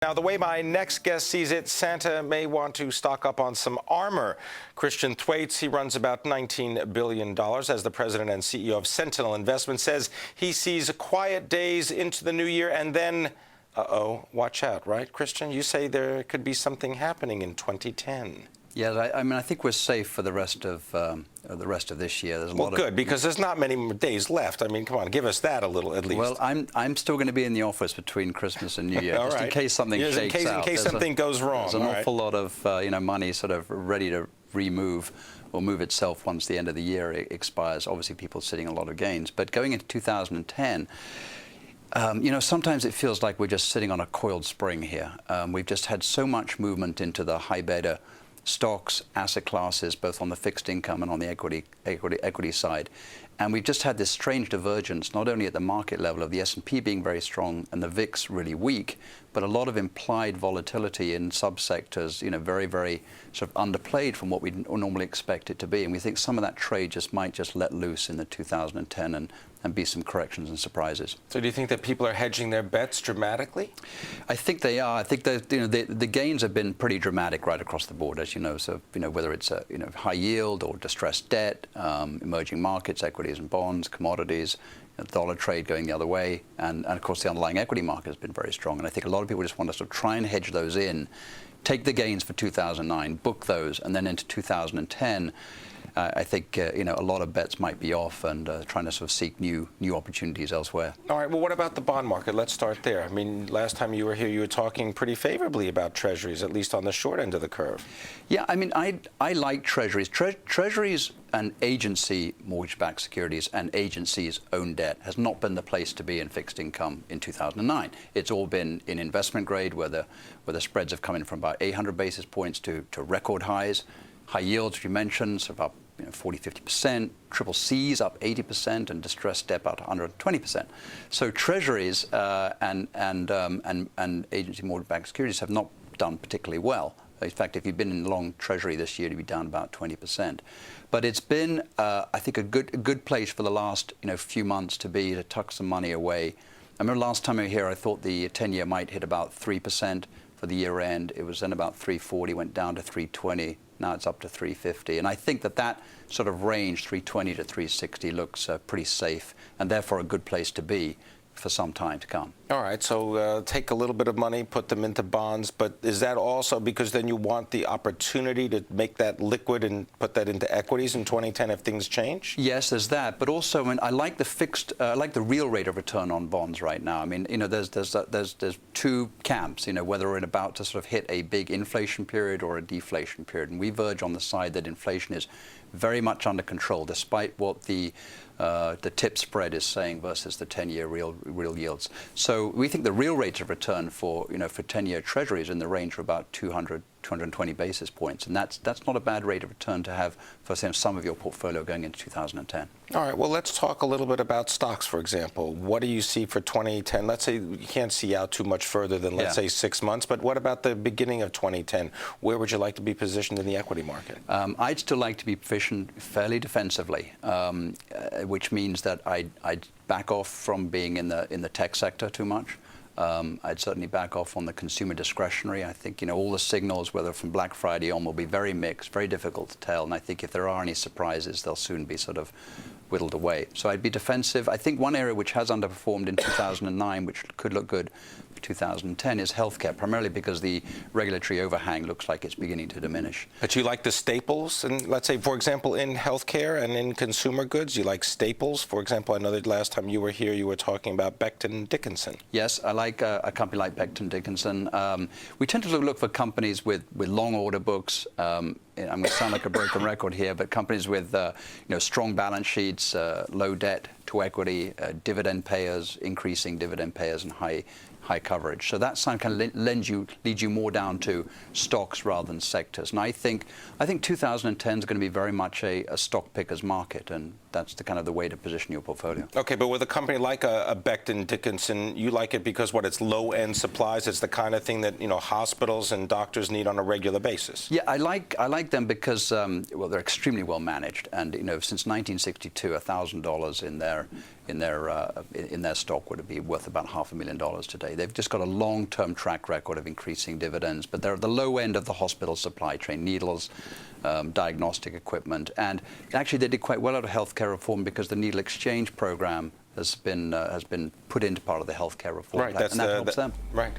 Now, the way my next guest sees it, Santa may want to stock up on some armor. Christian Thwaites, he runs about $19 billion as the president and CEO of Sentinel Investments, says he sees quiet days into the new year and then, watch out, right, Christian? You say there could be something happening in 2010. Yeah, I mean, I think we're safe for the rest of this year. There's a lot of good, because there's not many more days left. I mean, come on, give us that a little at least. Well, I'm still going to be in the office between Christmas and New Year, just right. in case something shakes out. In case something goes wrong. There's an awful lot of money sort of ready to remove or move itself once the end of the year expires. Obviously, people sitting a lot of gains. But going into 2010. Sometimes it feels like we're just sitting on a coiled spring here. We've just had so much movement into the high beta stocks, asset classes, both on the fixed income and on the equity side. And we've just had this strange divergence, not only at the market level of the S&P being very strong and the VIX really weak, but a lot of implied volatility in subsectors, very, very sort of underplayed from what we normally expect it to be. And we think some of that trade might just let loose in the 2010 and be some corrections and surprises. So do you think that people are hedging their bets dramatically? I think they are. I think that the gains have been pretty dramatic right across the board, as you know. So whether it's high yield or distressed debt, emerging markets, equities and bonds, commodities, dollar trade going the other way, and of course the underlying equity market has been very strong. And I think a lot of people just want us to try and hedge those in, take the gains for 2009, book those, and then into 2010. I think a lot of bets might be off and trying to sort of seek new opportunities elsewhere. All right. Well, what about the bond market? Let's start there. I mean, last time you were here, you were talking pretty favorably about treasuries, at least on the short end of the curve. Yeah, I mean, I like treasuries. Treasuries and agency mortgage-backed securities and agencies' own debt has not been the place to be in fixed income in 2009. It's all been in investment grade, where the spreads have come in from about 800 basis points to record highs. High yields, which you mentioned, so about 40–50%, triple C's up 80%, and distressed debt up 120%. So treasuries and agency mortgage-backed securities have not done particularly well. In fact, if you've been in long treasury this year, you'd be down about 20%. But it's been, I think, a good place for the last few months to tuck some money away. I remember last time I was here, I thought the 10-year might hit about 3% for the year end. It was then about 340, went down to 320. Now it's up to 350. And I think that sort of range, 320 to 360, looks pretty safe and therefore a good place to be for some time to come. All right, so take a little bit of money, put them into bonds, but is that also because then you want the opportunity to make that liquid and put that into equities in 2010 if things change? Yes, there's that, but also I like the real rate of return on bonds right now. I mean, there's two camps, whether we're about to sort of hit a big inflation period or a deflation period, and we verge on the side that inflation is very much under control, despite what the tip spread is saying versus the 10-year real yields. So we think the real rate of return for 10-year treasuries in the range of about 220 basis points, and that's not a bad rate of return to have for some of your portfolio going into 2010. All right, well, let's talk a little bit about stocks, for example. What do you see for 2010? Let's say you can't see out too much further than, let's say, 6 months, but what about the beginning of 2010? Where would you like to be positioned in the equity market? I'd still like to be positioned fairly defensively, which means that I'd back off from being in the tech sector too much. I'd certainly back off on the consumer discretionary. I think all the signals, whether from Black Friday on, will be very mixed, very difficult to tell. And I think if there are any surprises, they'll soon be sort of whittled away. So I'd be defensive. I think one area which has underperformed in 2009, which could look good for 2010, is healthcare, primarily because the regulatory overhang looks like it's beginning to diminish. But you like the staples? And let's say, for example, in healthcare and in consumer goods, you like staples? For example, I know that last time you were here, you were talking about Becton Dickinson. Yes, I like a company like Becton Dickinson. We tend to look for companies with long order books. I'm going to sound like a broken record here, but companies with strong balance sheets, low debt to equity, dividend payers, increasing dividend payers, and high coverage. So that kind of leads you more down to stocks rather than sectors. And I think 2010 is going to be very much a stock picker's market, and that's the kind of the way to position your portfolio. Okay, but with a company like a Becton Dickinson, you like it because it's low-end supplies. It's the kind of thing that hospitals and doctors need on a regular basis. Yeah, I like them because well, they're extremely well managed, and since 1962, $1,000 in their stock would be worth about $500,000 today. They've just got a long-term track record of increasing dividends, but they're at the low end of the hospital supply chain, needles, diagnostic equipment, and actually they did quite well out of healthcare reform because the needle exchange program has been put into part of the healthcare reform, right, and that helps them. Right.